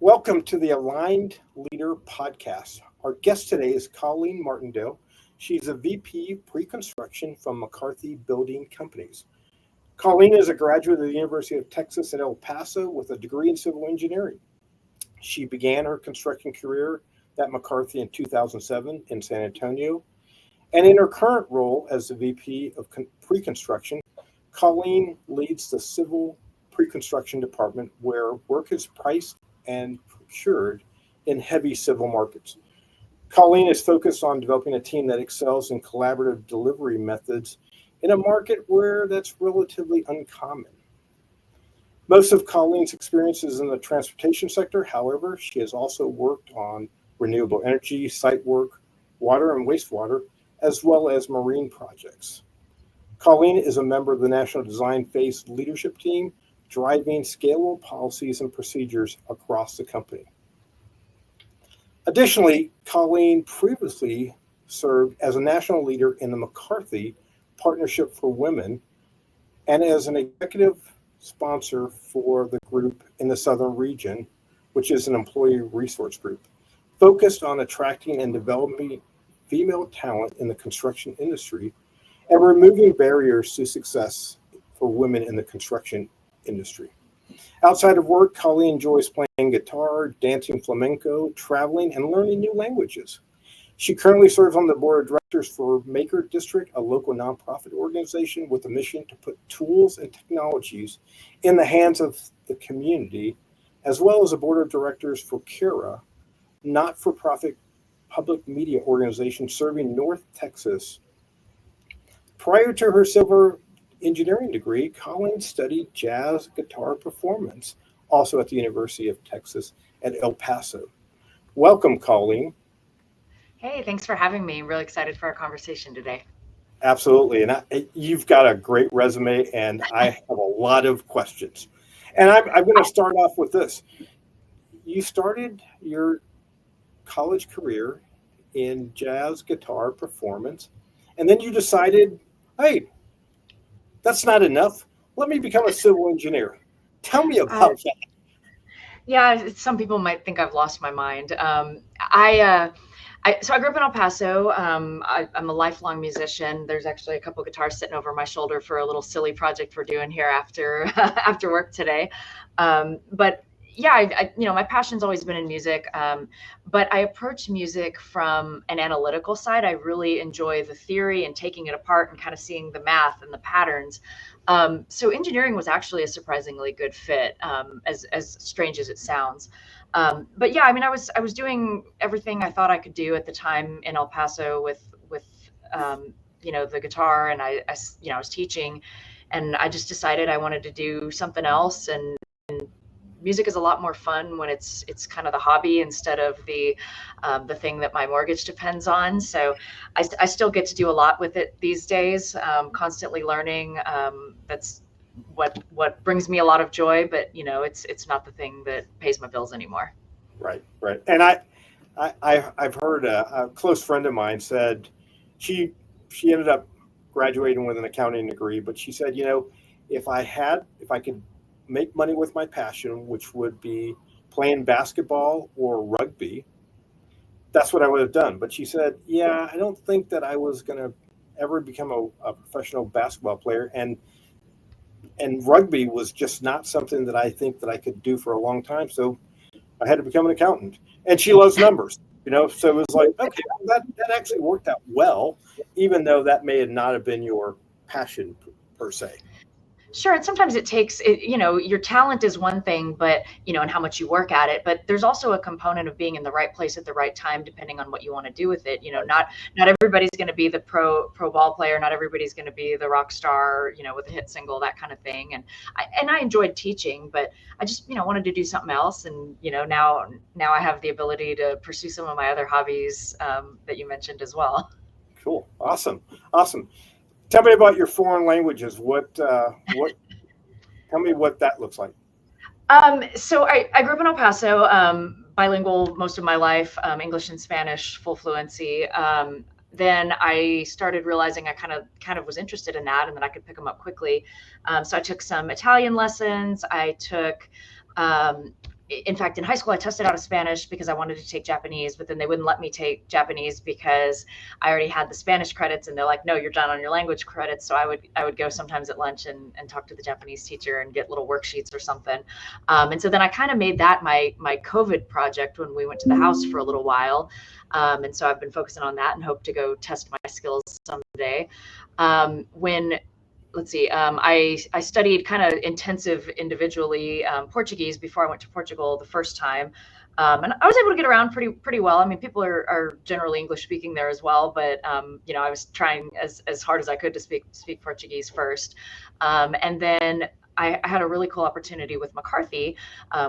Welcome to the Aligned Leader Podcast. Our guest today is Colleen Martindale. She's a VP Pre-Construction from McCarthy Building Companies. Colleen is a graduate of the University of Texas at El Paso with a degree in civil engineering. She began her construction career at McCarthy in 2007 in San Antonio. And in her current role as the VP of Pre-Construction, Colleen leads the Civil Pre-Construction Department, where work is priced and procured in heavy civil markets. Colleen is focused on developing a team that excels in collaborative delivery methods in a market where that's relatively uncommon. Most of Colleen's experience is in the transportation sector. However, she has also worked on renewable energy, site work, water and wastewater, as well as marine projects. Colleen is a member of the National Design Phase Leadership Team, driving scalable policies and procedures across the company. Additionally, Colleen previously served as a national leader in the McCarthy Partnership for Women and as an executive sponsor for the group in the Southern region, which is an employee resource group, focused on attracting and developing female talent in the construction industry and removing barriers to success for women in the construction industry. Outside of work, Colleen enjoys playing guitar, dancing flamenco, traveling, and learning new languages. She currently serves on the board of directors for Maker District, a local nonprofit organization with a mission to put tools and technologies in the hands of the community, as well as a board of directors for CARA, not-for-profit public media organization serving North Texas. Prior to her civil engineering degree, Colleen studied jazz guitar performance, also at the University of Texas at El Paso. Welcome, Colleen. Hey, thanks for having me. I'm really excited for our conversation today. Absolutely. And you've got a great resume, and I have a lot of questions. And I'm going to start off with this. You started your college career in jazz guitar performance, and then you decided, hey, that's not enough. Let me become a civil engineer. Tell me about that. Yeah, some people might think I've lost my mind. So I grew up in El Paso. I'm a lifelong musician. There's actually a couple guitars sitting over my shoulder for a little silly project we're doing here after after work today. But yeah, my passion's always been in music. But I approach music from an analytical side. I really enjoy the theory and taking it apart and kind of seeing the math and the patterns. So engineering was actually a surprisingly good fit, as strange as it sounds. But yeah, I was doing everything I thought I could do at the time in El Paso with the guitar, and I was teaching, and I just decided I wanted to do something else. And music is a lot more fun when it's kind of the hobby instead of the thing that my mortgage depends on. So I still get to do a lot with it these days, constantly learning. That's what brings me a lot of joy, but it's not the thing that pays my bills anymore. Right. And I've heard a close friend of mine said she ended up graduating with an accounting degree, but she said, if I could make money with my passion, which would be playing basketball or rugby, that's what I would have done. But she said, yeah, I don't think that I was going to ever become a professional basketball player. And rugby was just not something that I think that I could do for a long time. So I had to become an accountant. And she loves numbers, so it was like, okay, that actually worked out well, even though that may not have been your passion per se. Sure. And sometimes it takes, your talent is one thing, but, and how much you work at it. But there's also a component of being in the right place at the right time, depending on what you want to do with it. Not everybody's going to be the pro ball player. Not everybody's going to be the rock star, with a hit single, that kind of thing. And I enjoyed teaching, but I just, wanted to do something else. And, now I have the ability to pursue some of my other hobbies that you mentioned as well. Cool. Awesome. Tell me about your foreign languages. Tell me what that looks like. So I grew up in El Paso, bilingual most of my life, English and Spanish, full fluency. Then I started realizing I kind of was interested in that, and that I could pick them up quickly. So I took some Italian lessons. I took in fact, in high school, I tested out of Spanish because I wanted to take Japanese, but then they wouldn't let me take Japanese because I already had the Spanish credits, and they're like, no, you're done on your language credits. So I would go sometimes at lunch and talk to the Japanese teacher and get little worksheets or something. And so then I kind of made that my COVID project when we went to the house for a little while. And so I've been focusing on that and hope to go test my skills someday. When let's see, I studied kind of intensive individually Portuguese before I went to Portugal the first time. And I was able to get around pretty well. I mean, people are generally English speaking there as well, but you know, I was trying as hard as I could to speak Portuguese first. And then I had a really cool opportunity with McCarthy,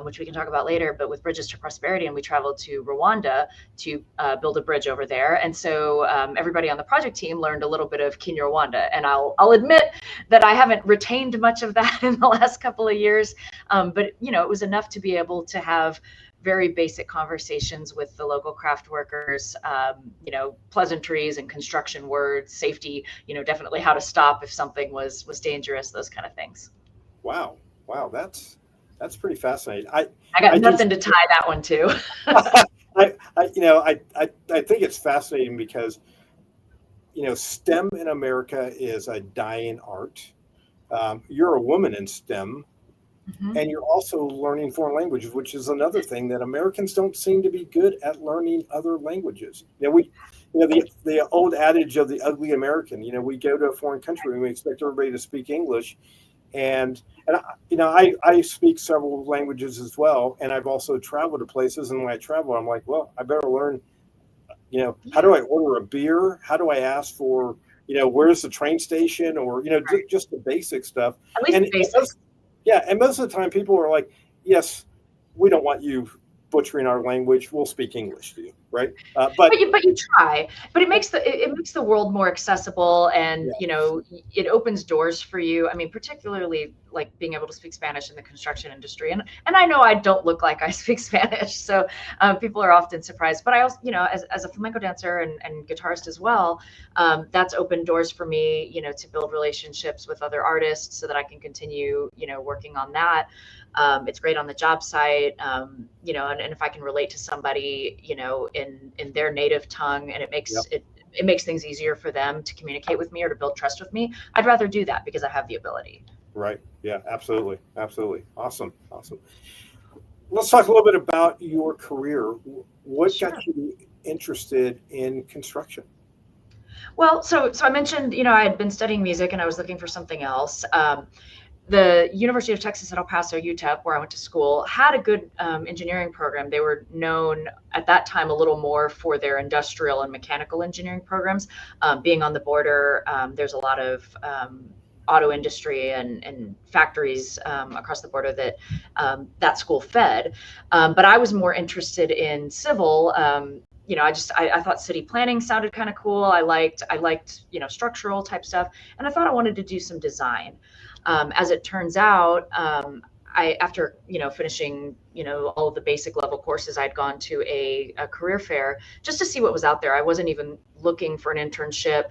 which we can talk about later, but with Bridges to Prosperity, and we traveled to Rwanda to build a bridge over there. And so everybody on the project team learned a little bit of Kinyarwanda. And I'll admit that I haven't retained much of that in the last couple of years, but you know, it was enough to be able to have very basic conversations with the local craft workers, you know, pleasantries and construction words, safety, you know, definitely how to stop if something was dangerous, those kind of things. Wow, that's pretty fascinating. I got nothing to tie that one to. I think it's fascinating because, you know, STEM in America is a dying art. You're a woman in STEM, mm-hmm. and you're also learning foreign languages, which is another thing that Americans don't seem to be good at, learning other languages. The old adage of the ugly American. You know, we go to a foreign country and we expect everybody to speak English. And you know, I speak several languages as well, and I've also traveled to places. And when I travel, I'm like, well, I better learn. You know, how do I order a beer? How do I ask for, you know, where's the train station, or, you know, just the basic stuff. At least basics. And most of the time, people are like, yes, we don't want you butchering our language. We'll speak English to you, right? But you try. But it makes the world more accessible, and you know, it opens doors for you. I mean, particularly like being able to speak Spanish in the construction industry, and I know I don't look like I speak Spanish, so people are often surprised. But I also, you know, as a flamenco dancer and guitarist as well, that's opened doors for me, you know, to build relationships with other artists so that I can continue, you know, working on that. It's great on the job site, you know, and if I can relate to somebody, you know, in their native tongue, and it makes it makes things easier for them to communicate with me or to build trust with me, I'd rather do that because I have the ability. Right. Yeah, absolutely. Awesome. Let's talk a little bit about your career. What got you interested in construction? Well, so I mentioned, you know, I had been studying music and I was looking for something else. The University of Texas at El Paso, UTEP, where I went to school, had a good engineering program. They were known at that time a little more for their industrial and mechanical engineering programs. Being on the border, there's a lot of auto industry and factories across the border that that school fed. But I was more interested in civil. You know, I thought city planning sounded kind of cool. I liked, you know, structural type stuff. And I thought I wanted to do some design. As it turns out, after, you know, finishing, you know, all of the basic level courses, I'd gone to a career fair just to see what was out there. I wasn't even looking for an internship.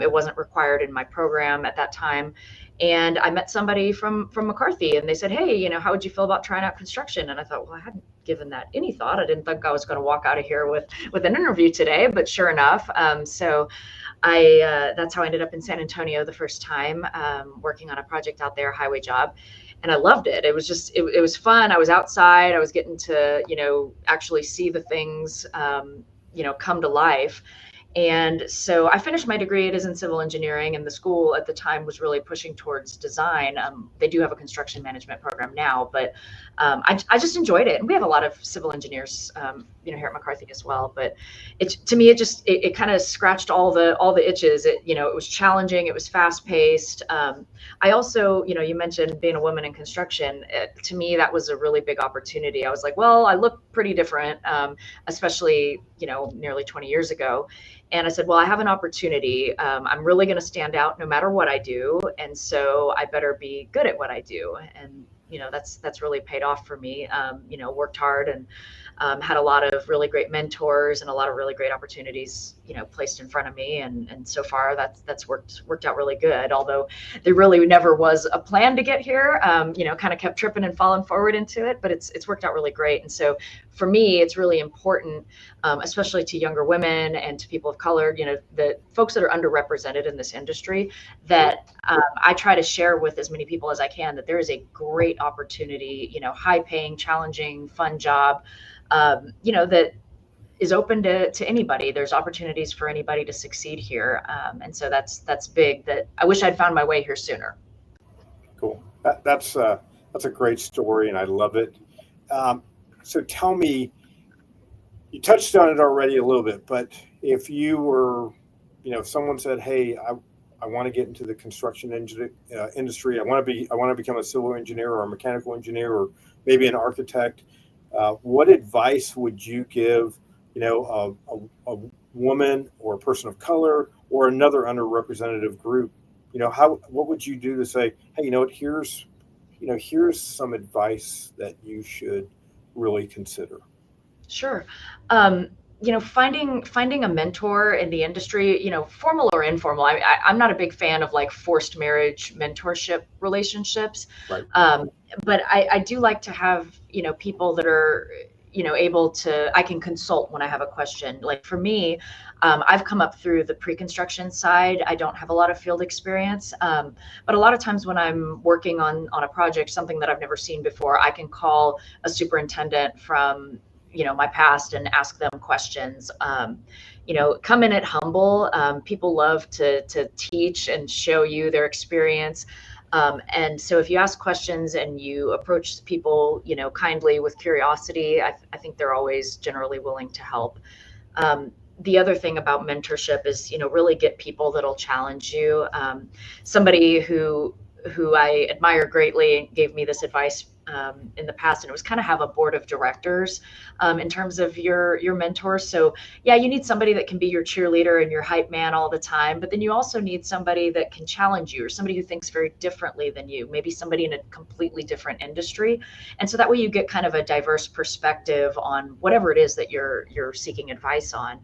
It wasn't required in my program at that time. And I met somebody from McCarthy, and they said, hey, you know, how would you feel about trying out construction? And I thought, well, I hadn't given that any thought. I didn't think I was going to walk out of here with an interview today, but sure enough. So that's how I ended up in San Antonio the first time, working on a project out there, highway job. And I loved it. It was just, it was fun. I was outside. I was getting to, you know, actually see the things, you know, come to life. And so I finished my degree. It is in civil engineering, and the school at the time was really pushing towards design. They do have a construction management program now, but I just enjoyed it. And we have a lot of civil engineers, you know, here at McCarthy as well. But to me, it kind of scratched all the itches. You know, it was challenging. It was fast paced. I also, you know, you mentioned being a woman in construction. To me, that was a really big opportunity. I was like, well, I look pretty different, especially, you know, nearly 20 years ago. And I said, well, I have an opportunity. I'm really going to stand out no matter what I do. And so I better be good at what I do. And, that's really paid off for me. Worked hard and had a lot of really great mentors and a lot of really great opportunities, placed in front of me. And so far that's worked out really good. Although there really never was a plan to get here, kind of kept tripping and falling forward into it, but it's worked out really great. And so for me, it's really important, especially to younger women and to people of color, the folks that are underrepresented in this industry, that I try to share with as many people as I can that there is a great opportunity, high paying, challenging, fun job, that is open to anybody. There's opportunities for anybody to succeed here. And so that's big, that I wish I'd found my way here sooner. Cool. That's a great story, and I love it. So tell me, you touched on it already a little bit, but if you were, if someone said, "Hey, I want to get into the construction industry. I want to become a civil engineer or a mechanical engineer or maybe an architect," what advice would you give, a woman or a person of color or another underrepresented group? What would you do to say, "Hey, here's some advice that you should really consider"? Sure. Finding a mentor in the industry, formal or informal. I'm not a big fan of like forced marriage mentorship relationships. Right. But I do like to have, people that are, able to, I can consult when I have a question. Like for me, I've come up through the pre-construction side. I don't have a lot of field experience. But a lot of times when I'm working on a project, something that I've never seen before, I can call a superintendent from, my past and ask them questions. Come in at humble. People love to teach and show you their experience. And so if you ask questions and you approach people, kindly with curiosity, I think they're always generally willing to help. The other thing about mentorship is, really get people that'll challenge you. Somebody who I admire greatly gave me this advice in the past, and it was kind of have a board of directors in terms of your mentors. So yeah, you need somebody that can be your cheerleader and your hype man all the time, but then you also need somebody that can challenge you, or somebody who thinks very differently than you, maybe somebody in a completely different industry. And so that way you get kind of a diverse perspective on whatever it is that you're seeking advice on.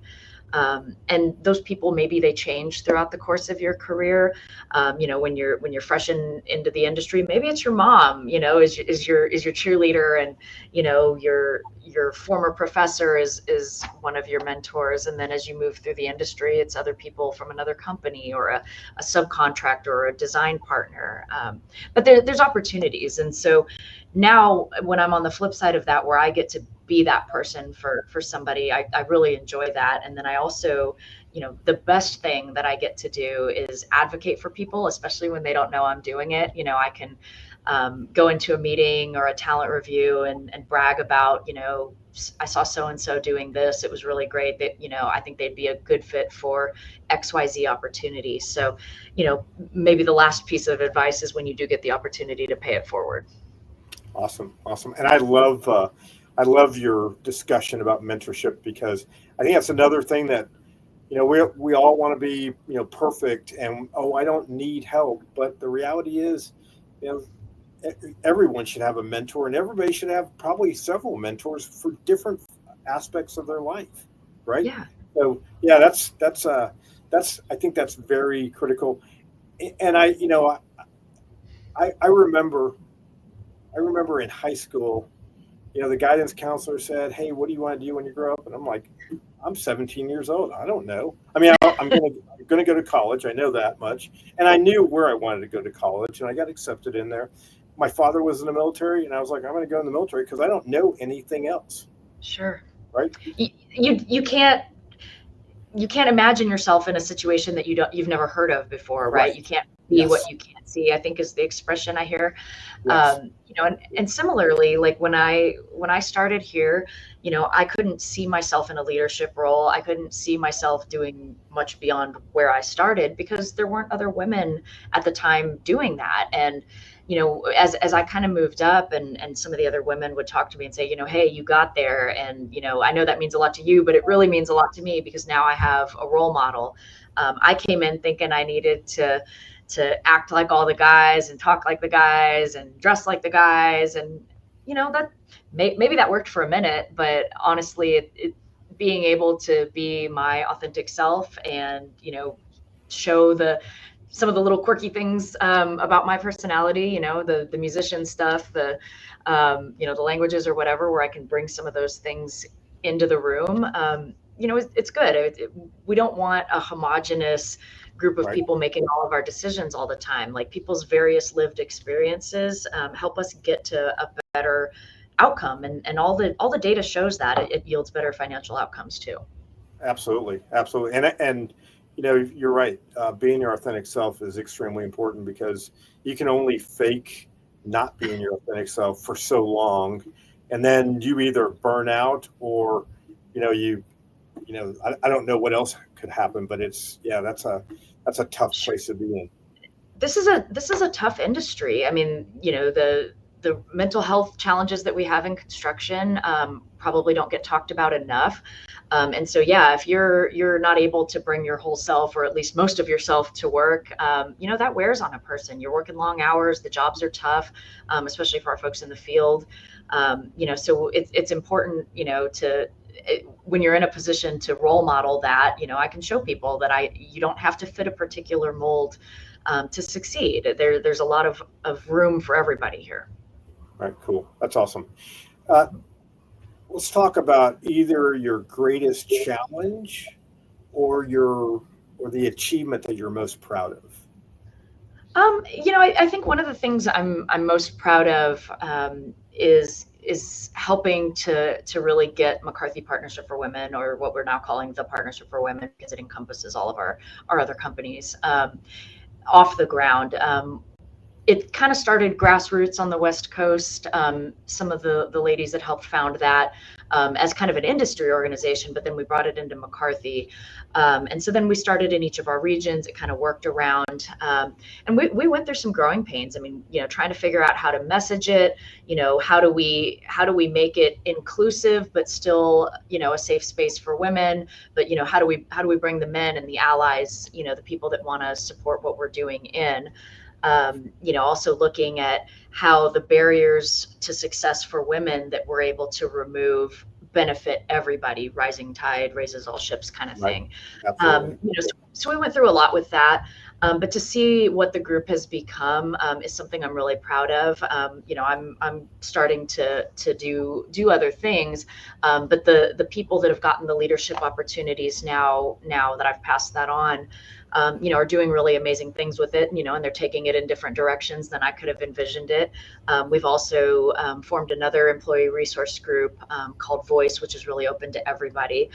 And those people, maybe they change throughout the course of your career. When you're fresh into the industry, maybe it's your mom, is your cheerleader, and your former professor is one of your mentors. And then as you move through the industry, it's other people from another company or a subcontractor or a design partner. But there's opportunities. And so now when I'm on the flip side of that, where I get to be that person for somebody, I really enjoy that. And then I also, the best thing that I get to do is advocate for people, especially when they don't know I'm doing it. I can go into a meeting or a talent review and brag about, I saw so-and-so doing this. It was really great. That, I think they'd be a good fit for XYZ opportunity. So, maybe the last piece of advice is when you do get the opportunity to pay it forward. Awesome. And I love your discussion about mentorship, because I think that's another thing that, we all want to be, perfect, and, I don't need help. But the reality is, everyone should have a mentor, and everybody should have probably several mentors for different aspects of their life. Right. Yeah. So yeah, that's I think that's very critical. And I remember in high school, the guidance counselor said, "Hey, what do you want to do when you grow up?" And I'm like, "I'm 17 years old. I don't know. I mean, I'm going to go to college. I know that much." And I knew where I wanted to go to college, and I got accepted in there. My father was in the military, and I was like, "I'm going to go in the military because I don't know anything else." Sure. Right. You can't imagine yourself in a situation that you've never heard of before, right? You can't be what you can't see, I think is the expression I hear. Yes. And similarly, like when I started here, I couldn't see myself in a leadership role. I couldn't see myself doing much beyond where I started because there weren't other women at the time doing that. And as I kind of moved up, and some of the other women would talk to me and say, "Hey, you got there." And, I know that means a lot to you, but it really means a lot to me because now I have a role model. I came in thinking I needed to to act like all the guys and talk like the guys and dress like the guys. And, that maybe that worked for a minute, but honestly, being able to be my authentic self and, show some of the little quirky things about my personality, the musician stuff, the languages or whatever, where I can bring some of those things into the room. It's good. We don't want a homogenous group of Right. people making all of our decisions all the time. Like, people's various lived experiences help us get to a better outcome, and all the data shows that it yields better financial outcomes too. Absolutely, absolutely, and you're right. Being your authentic self is extremely important, because you can only fake not being your authentic self for so long, and then you either burn out, or I don't know what else could happen, but that's a tough place to be in. This is a tough industry. I mean, the mental health challenges that we have in construction probably don't get talked about enough. And so, yeah, if you're not able to bring your whole self, or at least most of yourself, to work, that wears on a person. You're working long hours. The jobs are tough, especially for our folks in the field. So it's important, when you're in a position to role model that, I can show people that you don't have to fit a particular mold to succeed. There's a lot of room for everybody here. All right, cool. That's awesome. Let's talk about either your greatest challenge, or the achievement that you're most proud of. I think one of the things I'm most proud of is helping to really get McCarthy Partnership for Women, or what we're now calling the Partnership for Women, because it encompasses all of our other companies, off the ground. It kind of started grassroots on the West Coast. Some of the ladies that helped found that as kind of an industry organization, but then we brought it into McCarthy. And so then we started in each of our regions. It kind of worked around. And we went through some growing pains. I mean, trying to figure out how to message it, how do we make it inclusive, but still, a safe space for women, but, how do we bring the men and the allies, the people that want to support what we're doing in. Also looking at how the barriers to success for women that we're able to remove benefit everybody. Rising tide raises all ships, kind of thing. Right. Absolutely. So we went through a lot with that. But to see what the group has become is something I'm really proud of. I'm starting to do other things, but the people that have gotten the leadership opportunities now that I've passed that on, are doing really amazing things with it, and they're taking it in different directions than I could have envisioned it. We've also formed another employee resource group called Voice, which is really open to everybody.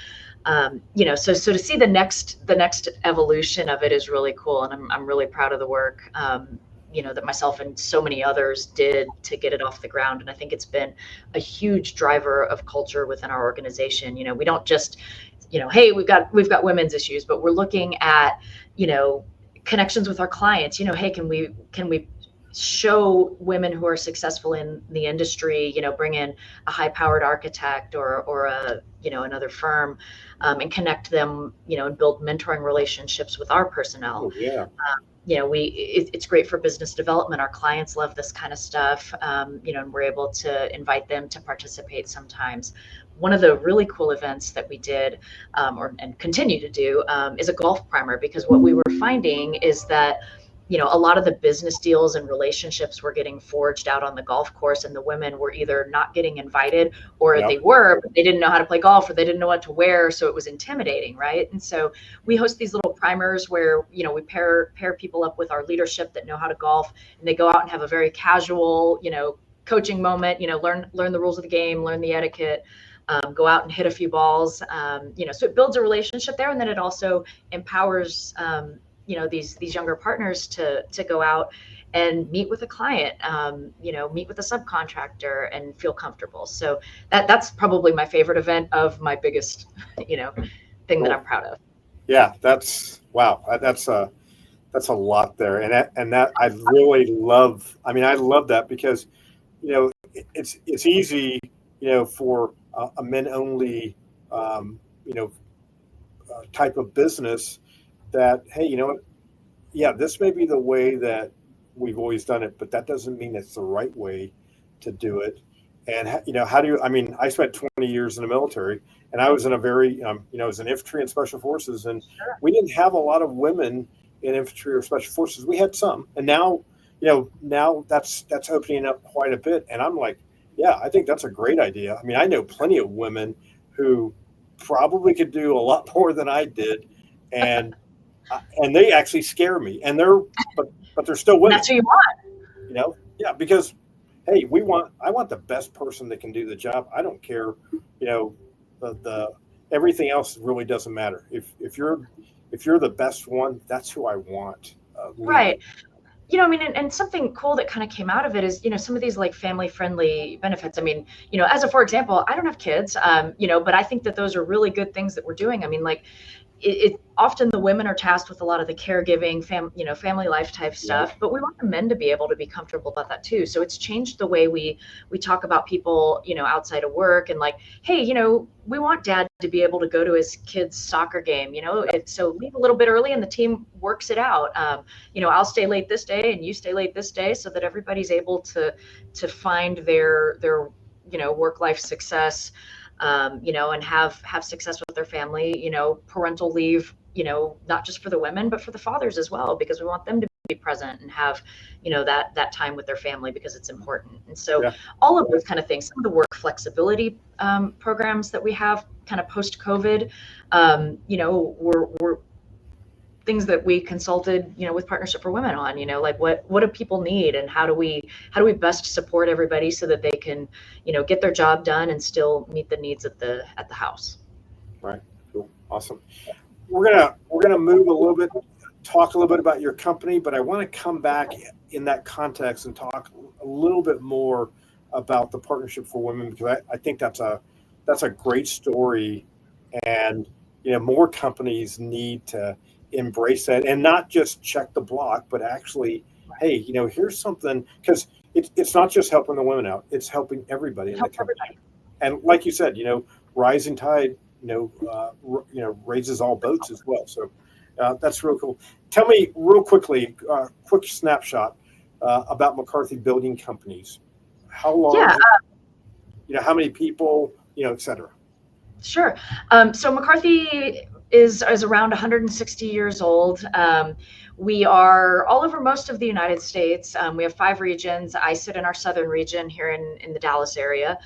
So to see the next evolution of it is really cool, and I'm really proud of the work that myself and so many others did to get it off the ground. And I think it's been a huge driver of culture within our organization. We don't just hey, we've got women's issues, but we're looking at connections with our clients. Hey, can we show women who are successful in the industry, bring in a high-powered architect or a another firm, and connect them, and build mentoring relationships with our personnel. Oh, yeah. It's great for business development. Our clients love this kind of stuff, and we're able to invite them to participate sometimes. One of the really cool events that we did, and continue to do, is a golf primer, because what we were finding is that a lot of the business deals and relationships were getting forged out on the golf course, and the women were either not getting invited, or Yep. they were, but they didn't know how to play golf, or they didn't know what to wear, so it was intimidating, right? And so we host these little primers where we pair people up with our leadership that know how to golf, and they go out and have a very casual coaching moment, learn the rules of the game, learn the etiquette. Go out and hit a few balls, so it builds a relationship there, and then it also empowers these younger partners to go out and meet with a client, meet with a subcontractor, and feel comfortable. So that's probably my favorite event of my biggest thing that I'm proud of. Yeah, wow. That's a lot there, and that I really love. I mean, I love that, because it's easy for a men only type of business, that hey, yeah, this may be the way that we've always done it, but that doesn't mean it's the right way to do it. And how do you? I mean, I spent 20 years in the military, and I was in a very, as an infantry and special forces, and Sure. we didn't have a lot of women in infantry or special forces. We had some, and now that's opening up quite a bit. And I'm like, yeah, I think that's a great idea. I mean, I know plenty of women who probably could do a lot more than I did, and and they actually scare me. And but they're still And women, that's who you want. yeah, because hey, I want the best person that can do the job. I don't care, the everything else really doesn't matter. If you're the best one, that's who I want leading. Right. I mean, and something cool that kind of came out of it is, some of these like family friendly benefits. I mean, for example, I don't have kids, but I think that those are really good things that we're doing. I mean, like it often the women are tasked with a lot of the caregiving, family life type Yeah, stuff, but we want the men to be able to be comfortable about that too. So it's changed the way we talk about people, outside of work, and like, hey, we want dad to be able to go to his kid's soccer game, so leave a little bit early and the team works it out. I'll stay late this day and you stay late this day, so that everybody's able to find their work life success, and have success with their family. Parental leave, not just for the women, but for the fathers as well, because we want them to be present and have, that time with their family, because it's important. And so yeah, all of those kind of things, some of the work flexibility programs that we have kind of post COVID, were things that we consulted, with Partnership for Women on, like what do people need, and how do we best support everybody so that they can, get their job done and still meet the needs at the house. right, cool, awesome. We're gonna move a little bit, talk a little bit about your company, but I want to come back in that context and talk a little bit more about the Partnership for Women, because I think that's a great story, and more companies need to embrace that and not just check the block, but actually, hey, here's something, because it's not just helping the women out; it's helping everybody in the Help company. everybody. And like you said, rising tide, raises all boats as well. So that's real cool. Tell me real quickly, quick snapshot about McCarthy Building Companies. How Yeah. large? How many people? Et cetera. Sure. So McCarthy is around 160 years old. We are all over most of the United States. We have 5 regions. I sit in our southern region here in the Dallas area.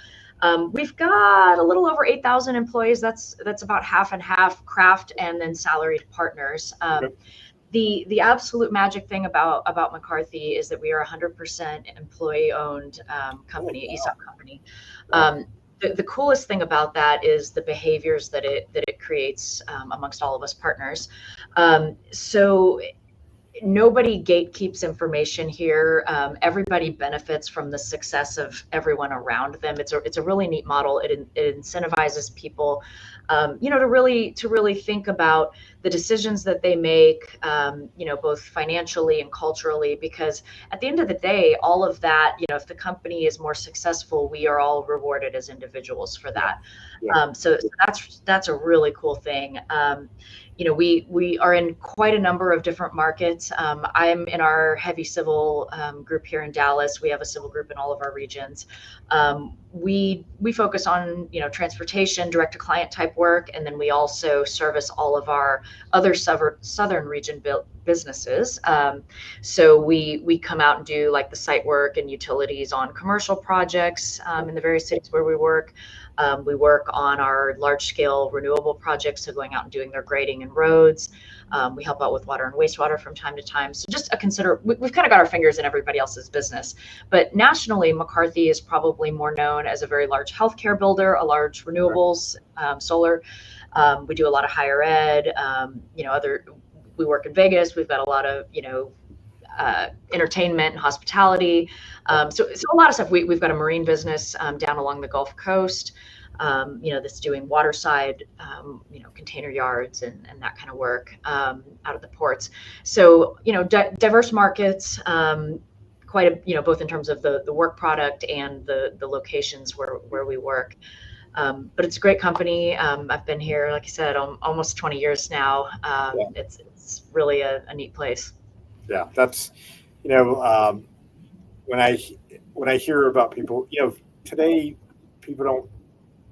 We've got a little over 8,000 employees. That's about half and half craft and then salaried partners. Okay. The absolute magic thing about McCarthy is that we are 100% employee owned Oh, company, wow. ESOP company. Wow. The coolest thing about that is the behaviors that it creates amongst all of us partners. So nobody gatekeeps information here. Everybody benefits from the success of everyone around them. It's a really neat model. It incentivizes people, to really think about the decisions that they make, both financially and culturally. Because at the end of the day, all of that, if the company is more successful, we are all rewarded as individuals for Yeah. that. Yeah. So that's a really cool thing. We are in quite a number of different markets. I'm in our heavy civil group here in Dallas. We have a civil group in all of our regions. We focus on transportation, direct to client type work, and then we also service all of our other southern region businesses. So we come out and do like the site work and utilities on commercial projects in the various cities where we work. We work on our large scale renewable projects, so going out and doing their grading and roads. We help out with water and wastewater from time to time. So just we've kind of got our fingers in everybody else's business. But nationally, McCarthy is probably more known as a very large healthcare builder, a large renewables, solar. We do a lot of higher ed, we work in Vegas. We've got a lot of, entertainment and hospitality. So a lot of stuff. We've got a marine business down along the Gulf Coast, that's doing waterside, container yards and that kind of work out of the ports. So, diverse markets, quite both in terms of the work product and the locations where we work. But it's a great company. I've been here, like I said, almost 20 years now. Yeah. It's really a neat place. Yeah. That's, you know, when I when I hear about people, today people don't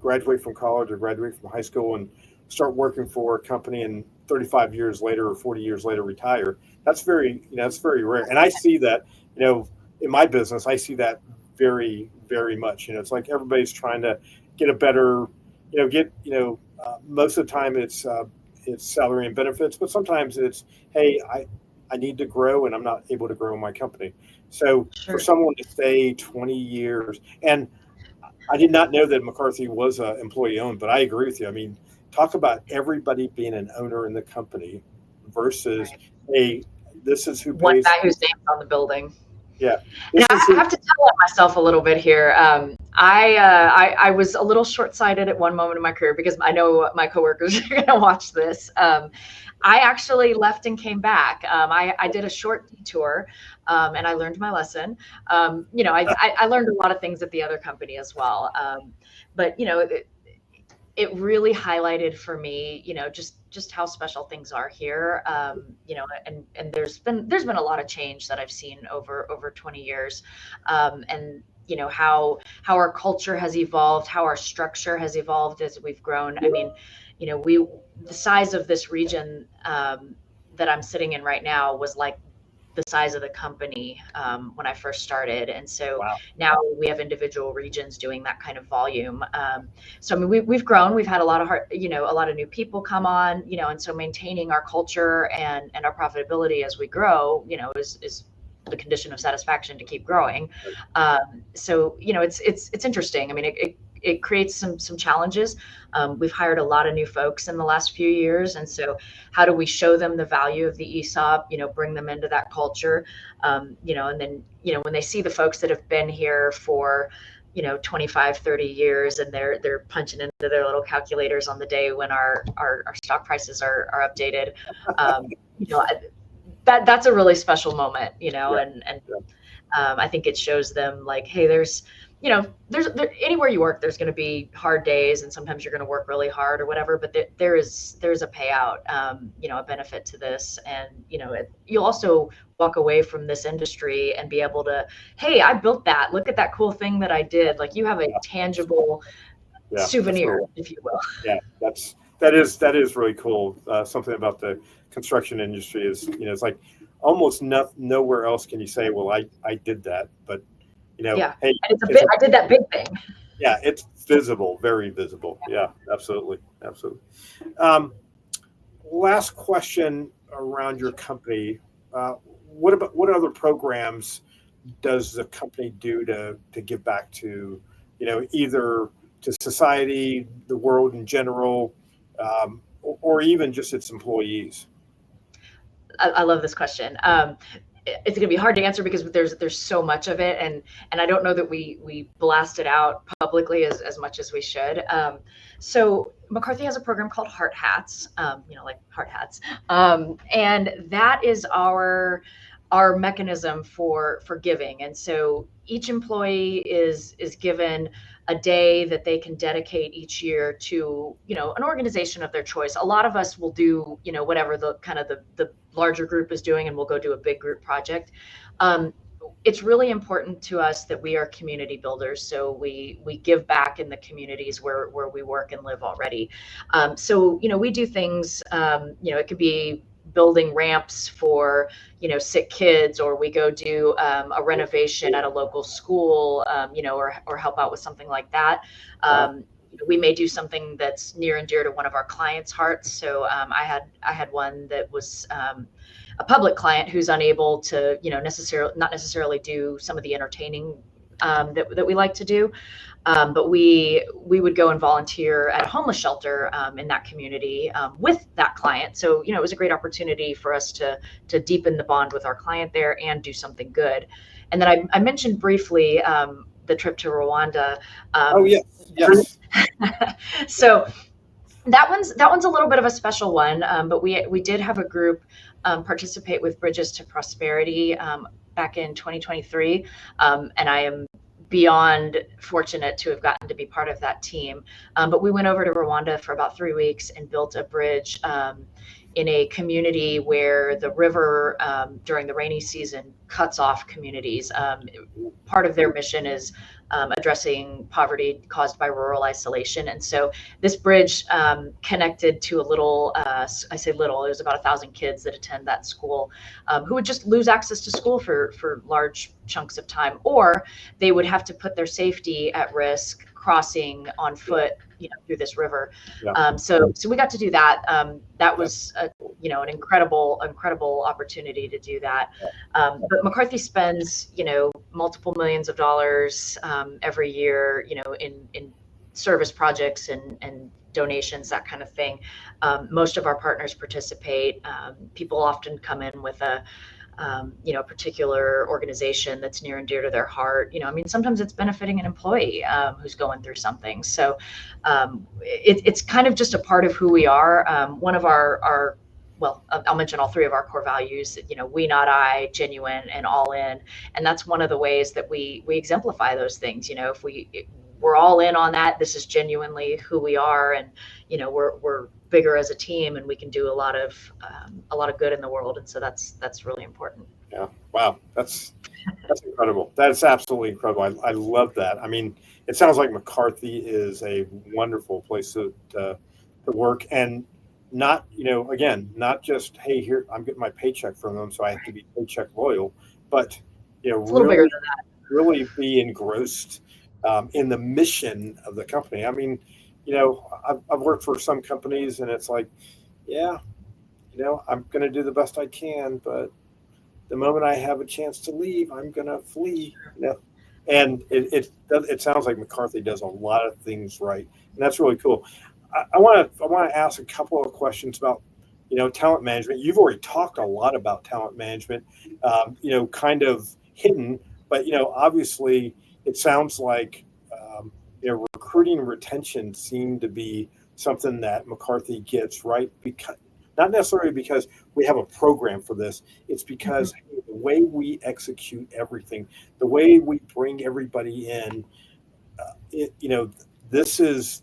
graduate from college or graduate from high school and start working for a company and 35 years later or 40 years later retire. That's very rare. And I see that, in my business, I see that very, very much. It's like everybody's trying to get a better, most of the time it's salary and benefits, but sometimes it's, hey, I need to grow and I'm not able to grow my company. So for Sure. someone to stay 20 years, and I did not know that McCarthy was employee owned, but I agree with you. I mean, talk about everybody being an owner in the company versus, Right. hey, this is who One pays. guy whose name's on the building. Yeah, And this is I who. have to tell on myself a little bit here. I was a little short-sighted at one moment in my career because I know my coworkers are going to watch this. I actually left and came back. I did a short detour, and I learned my lesson. I learned a lot of things at the other company as well. But it really highlighted for me, just how special things are here. And there's been a lot of change that I've seen over 20 years. And how our culture has evolved, how our structure has evolved as we've grown. I mean, we the size of this region that I'm sitting in right now was like the size of the company when I first started. And so Wow. now we have individual regions doing that kind of volume. So I mean, we've grown. We've had a lot of a lot of new people come on, and so maintaining our culture and our profitability as we grow, is the condition of satisfaction to keep growing. So it's interesting. I mean, it creates some challenges. We've hired a lot of new folks in the last few years, and so how do we show them the value of the ESOP? Bring them into that culture, and then when they see the folks that have been here for 25, 30 years, and they're punching into their little calculators on the day when our stock prices are updated. Um, you know, that's a really special moment, Yeah. and Yeah. I think it shows them like, hey, there's anywhere you work, there's going to be hard days, and sometimes you're going to work really hard or whatever. But there's a payout, a benefit to this, and you'll also walk away from this industry and be able to, hey, I built that. Look at that cool thing that I did. Like you have a tangible Yeah. That's souvenir, really. if you will. Yeah. That is really cool. Something about the construction industry is, it's like almost nowhere else can you say, well, I did that, but Yeah, hey, and it's a it's bit. a I did that big thing. yeah, it's visible, very visible. Yeah, absolutely, absolutely. Um, Last question around your company. What other programs does the company do to give back to, either to society, the world in general, or even just its employees? I love this question. It's going to be hard to answer because there's so much of it, and I don't know that we blast it out publicly as much as we should. So McCarthy has a program called Heart Hats, like heart hats, and that is our mechanism for giving. And so each employee is given a day that they can dedicate each year to an organization of their choice. A lot of us will do whatever the kind of the larger group is doing, and we'll go do a big group project. um, it's really important to us that we are community builders, so we give back in the communities where we work and live already. So we do things, it could be building ramps for sick kids, or we go do a renovation at a local school, or help out with something like that. Wow. We may do something that's near and dear to one of our clients' hearts. So I had one that was a public client who's unable to not necessarily do some of the entertaining that we like to do. But we would go and volunteer at a homeless shelter in that community with that client. So it was a great opportunity for us to deepen the bond with our client there and do something good. And then I mentioned briefly the trip to Rwanda. Oh, Um, yes, yes. so that one's a little bit of a special one, but we did have a group participate with Bridges to Prosperity back in 2023, and I am beyond fortunate to have gotten to be part of that team. But we went over to Rwanda for about 3 weeks and built a bridge in a community where the river during the rainy season cuts off communities. Part of their mission is addressing poverty caused by rural isolation. And so this bridge connected to a little, I say little, there's about 1,000 kids that attend that school who would just lose access to school for large chunks of time, or they would have to put their safety at risk crossing on foot, through this river. Yeah. So we got to do that. That was an incredible opportunity to do that. But McCarthy spends multiple millions of dollars every year, in service projects and donations, that kind of thing. Most of our partners participate. People often come in with a particular organization that's near and dear to their heart. Sometimes it's benefiting an employee who's going through something. So it's kind of just a part of who we are. One of our well, I'll mention all three of our core values, we, not I, genuine, and all in. And that's one of the ways that we exemplify those things. If we're all in on that, this is genuinely who we are. And, we're bigger as a team, and we can do a lot of good in the world. And so that's really important. Yeah. Wow. That's incredible. That's absolutely incredible. I love that. It sounds like McCarthy is a wonderful place to work, and not just, hey, here, I'm getting my paycheck from them, so I have to be paycheck loyal, but it's a little bigger than that. Really be engrossed in the mission of the company. I've worked for some companies, and it's like, yeah, I'm going to do the best I can, but the moment I have a chance to leave, I'm going to flee. And it sounds like McCarthy does a lot of things right, and that's really cool. I want to ask a couple of questions about talent management. You've already talked a lot about talent management, kind of hidden, but obviously it sounds like recruiting and retention seem to be something that McCarthy gets right, because not necessarily because we have a program for this. It's because the way we execute everything, the way we bring everybody in, this is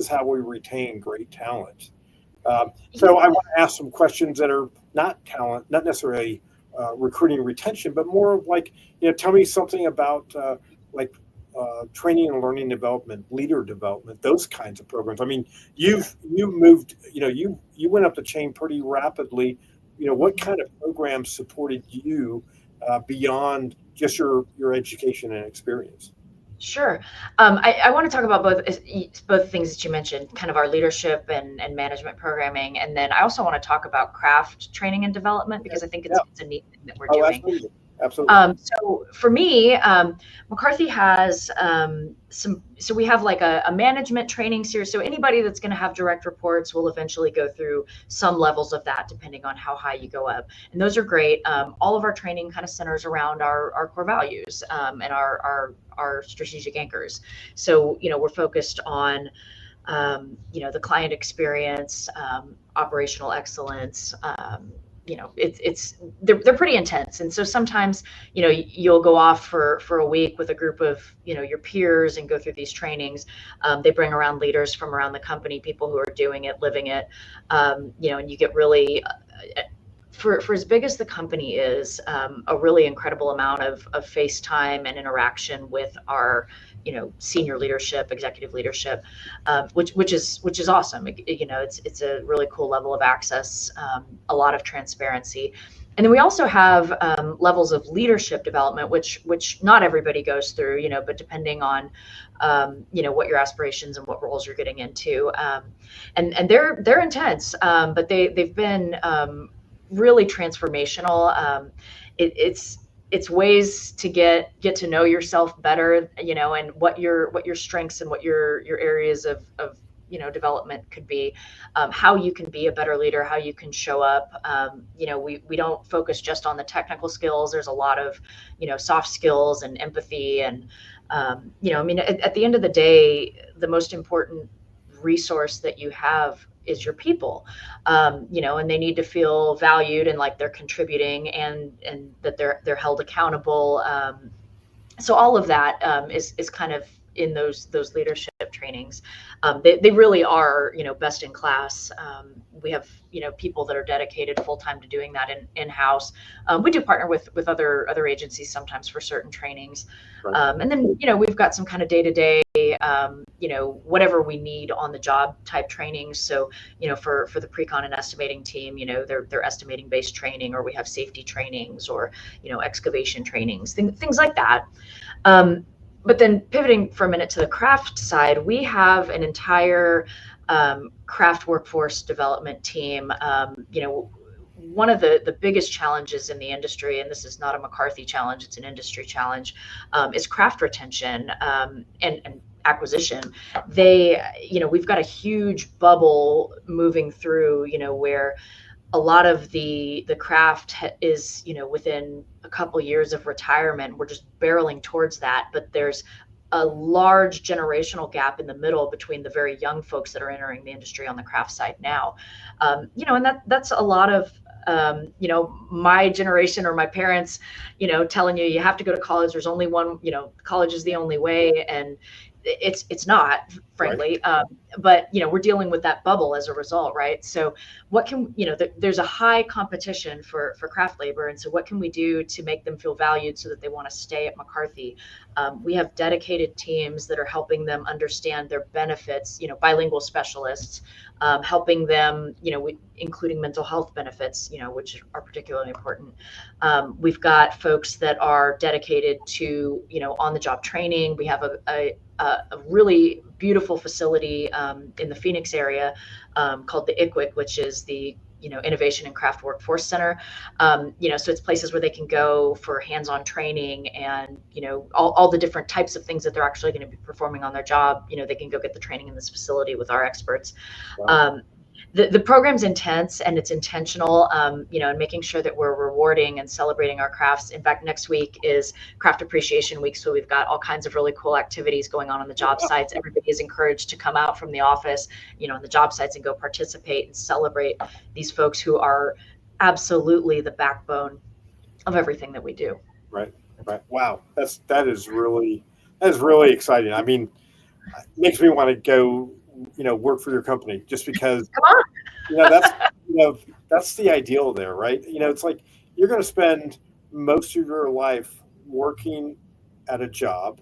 how we retain great talent. So I want to ask some questions that are not necessarily recruiting and retention, but more of like, tell me something about training and learning development, leader development, those kinds of programs. You moved, you went up the chain pretty rapidly. What kind of programs supported you beyond just your education and experience? Sure. I want to talk about both things that you mentioned, kind of our leadership and management programming. And then I also want to talk about craft training and development, because I think it's a neat thing that we're doing. Absolutely. So for me, McCarthy has so we have like a management training series. So anybody that's going to have direct reports will eventually go through some levels of that, depending on how high you go up. And those are great. All of our training kind of centers around our core values and our strategic anchors. So, we're focused on, the client experience, operational excellence, they're pretty intense. And so sometimes, you'll go off for a week with a group of, your peers and go through these trainings. They bring around leaders from around the company, people who are doing it, living it, and you get really, for as big as the company is, a really incredible amount of face time and interaction with our, senior leadership, executive leadership, which is awesome. It's a really cool level of access, a lot of transparency. And then we also have levels of leadership development, which not everybody goes through, but depending on, what your aspirations and what roles you're getting into, and they're intense, but they've been really transformational. It's ways to get to know yourself better, and what your strengths and what your areas of development could be, how you can be a better leader, how you can show up. We don't focus just on the technical skills. There's a lot of, soft skills and empathy. And, at the end of the day, the most important resource that you have is your people, and they need to feel valued and like they're contributing, and that they're held accountable. So all of that is kind of in those leadership trainings. They really are, best in class. We have, people that are dedicated full time to doing that in-house. We do partner with other agencies sometimes for certain trainings. Right. And then, we've got some kind of day-to-day, whatever we need on the job type trainings. So, for the pre-con and estimating team, they're estimating based training, or we have safety trainings, or, excavation trainings, things like that. But then pivoting for a minute to the craft side, we have an entire craft workforce development team. One of the biggest challenges in the industry, and this is not a McCarthy challenge, it's an industry challenge, is craft retention and acquisition. We've got a huge bubble moving through, where a lot of the craft is, within a couple years of retirement. We're just barreling towards that, but there's a large generational gap in the middle between the very young folks that are entering the industry on the craft side now. And that's a lot of, my generation or my parents, telling you have to go to college. There's only one, college is the only way. And it's not, frankly. Right. But, we're dealing with that bubble as a result, right? So what can, there's a high competition for craft labor. And so what can we do to make them feel valued so that they want to stay at McCarthy? We have dedicated teams that are helping them understand their benefits, bilingual specialists, helping them, including mental health benefits, which are particularly important. We've got folks that are dedicated to, on-the-job training. We have a really beautiful facility in the Phoenix area called the ICWIC, which is the Innovation and Craft Workforce Center. So it's places where they can go for hands-on training and all the different types of things that they're actually going to be performing on their job. They can go get the training in this facility with our experts. Wow. The program's intense and it's intentional, and making sure that we're rewarding and celebrating our crafts. In fact, next week is Craft Appreciation Week, so we've got all kinds of really cool activities going on the job sites. Everybody is encouraged to come out from the office, on the job sites and go participate and celebrate these folks who are absolutely the backbone of everything that we do. Right. Wow, that is really exciting. I mean, it makes me want to go work for your company just because come on. That's the ideal there, right? It's like you're going to spend most of your life working at a job.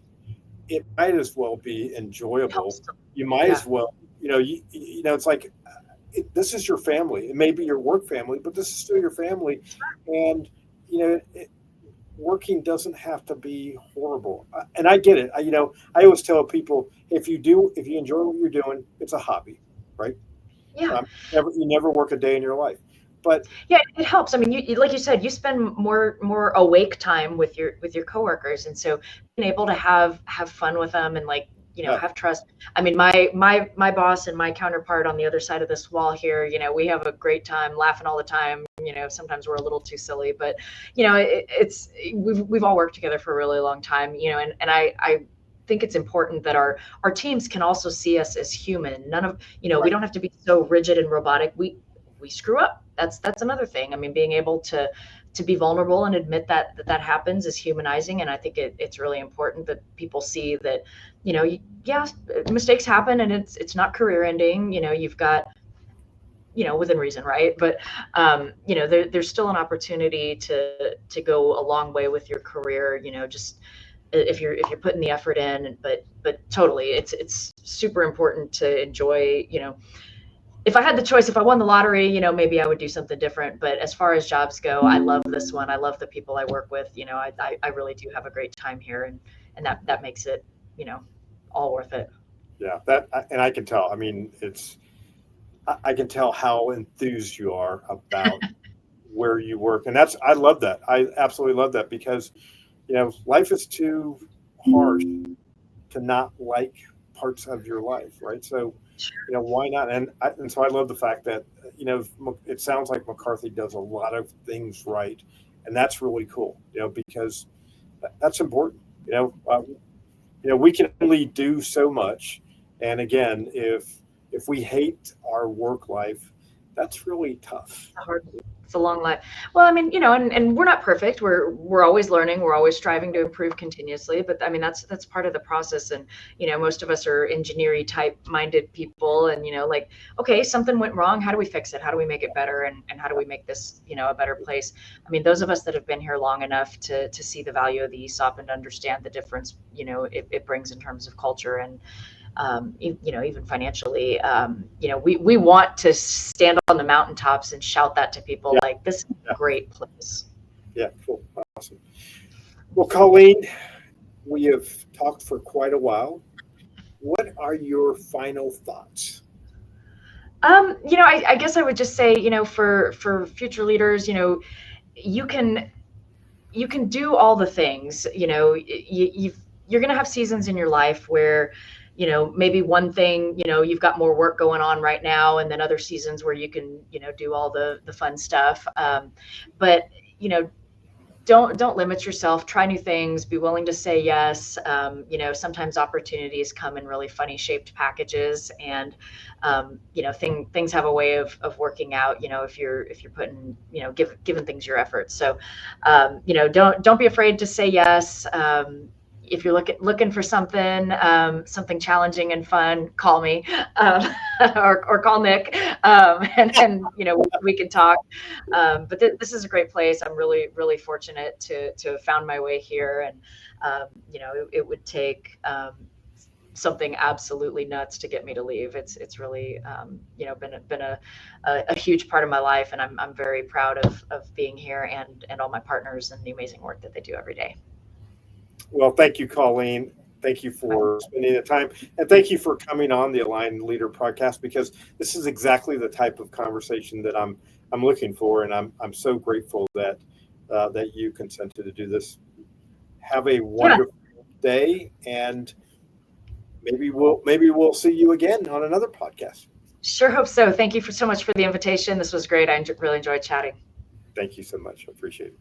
It might as well be enjoyable. You might as well, it's like this is your family. It may be your work family, but this is still your family. And working doesn't have to be horrible. And I get it. I always tell people, if you enjoy what you're doing, it's a hobby, right? Yeah. You never work a day in your life, but yeah, it helps. I mean, you like you said, you spend more awake time with your coworkers. And so being able to have fun with them and have trust. I mean, my boss and my counterpart on the other side of this wall here, we have a great time laughing all the time. Sometimes we're a little too silly, but we've all worked together for a really long time, and I think it's important that our teams can also see us as human. Right. We don't have to be so rigid and robotic. We screw up. That's another thing. I mean, being able to be vulnerable and admit that happens is humanizing. And I think it's really important that people see that, mistakes happen and it's not career ending. You've got, within reason, right? But, there's still an opportunity to go a long way with your career, just if you're putting the effort in, but totally, it's super important to enjoy, if I had the choice, if I won the lottery, maybe I would do something different. But as far as jobs go, I love this one. I love the people I work with. I really do have a great time here, and that makes it, all worth it. Yeah, and I can tell. I mean, I can tell how enthused you are about where you work, and I love that. I absolutely love that because, life is too harsh to not like parts of your life, right? So, why not? And so I love the fact that, it sounds like McCarthy does a lot of things right. And that's really cool, because that's important. We can only do so much. And again, if we hate our work life, that's really tough. It's a long life. Well, I mean, and we're not perfect. We're always learning. We're always striving to improve continuously. But I mean, that's part of the process. And most of us are engineering type minded people. And like, okay, something went wrong. How do we fix it? How do we make it better? And how do we make this a better place? I mean, those of us that have been here long enough to see the value of the ESOP and understand the difference it brings in terms of culture and even financially, we want to stand on the mountaintops and shout that to people, Yeah. like, this is a great place. Yeah, cool. Awesome. Well, Colleen, we have talked for quite a while. What are your final thoughts? I guess I would just say, for future leaders, you can do all the things. You're going to have seasons in your life where maybe one thing, you've got more work going on right now, and then other seasons where you can do all the fun stuff. But don't limit yourself. Try new things. Be willing to say yes. Sometimes opportunities come in really funny shaped packages, and things have a way of working out. If you're putting giving things your effort. So don't be afraid to say yes. If you're looking for something challenging and fun, call me, or call Nick, and we can talk. But this is a great place. I'm really, really fortunate to have found my way here, and it would take something absolutely nuts to get me to leave. It's really been a huge part of my life, and I'm very proud of being here and all my partners and the amazing work that they do every day. Well, thank you, Colleen. Thank you for spending the time, and thank you for coming on the Aligned Leader podcast, because this is exactly the type of conversation that I'm looking for, and I'm so grateful that you consented to do this. Have a wonderful day, and maybe we'll see you again on another podcast. Sure hope so. Thank you so much for the invitation. This was great. I really enjoyed chatting. Thank you so much. I appreciate it.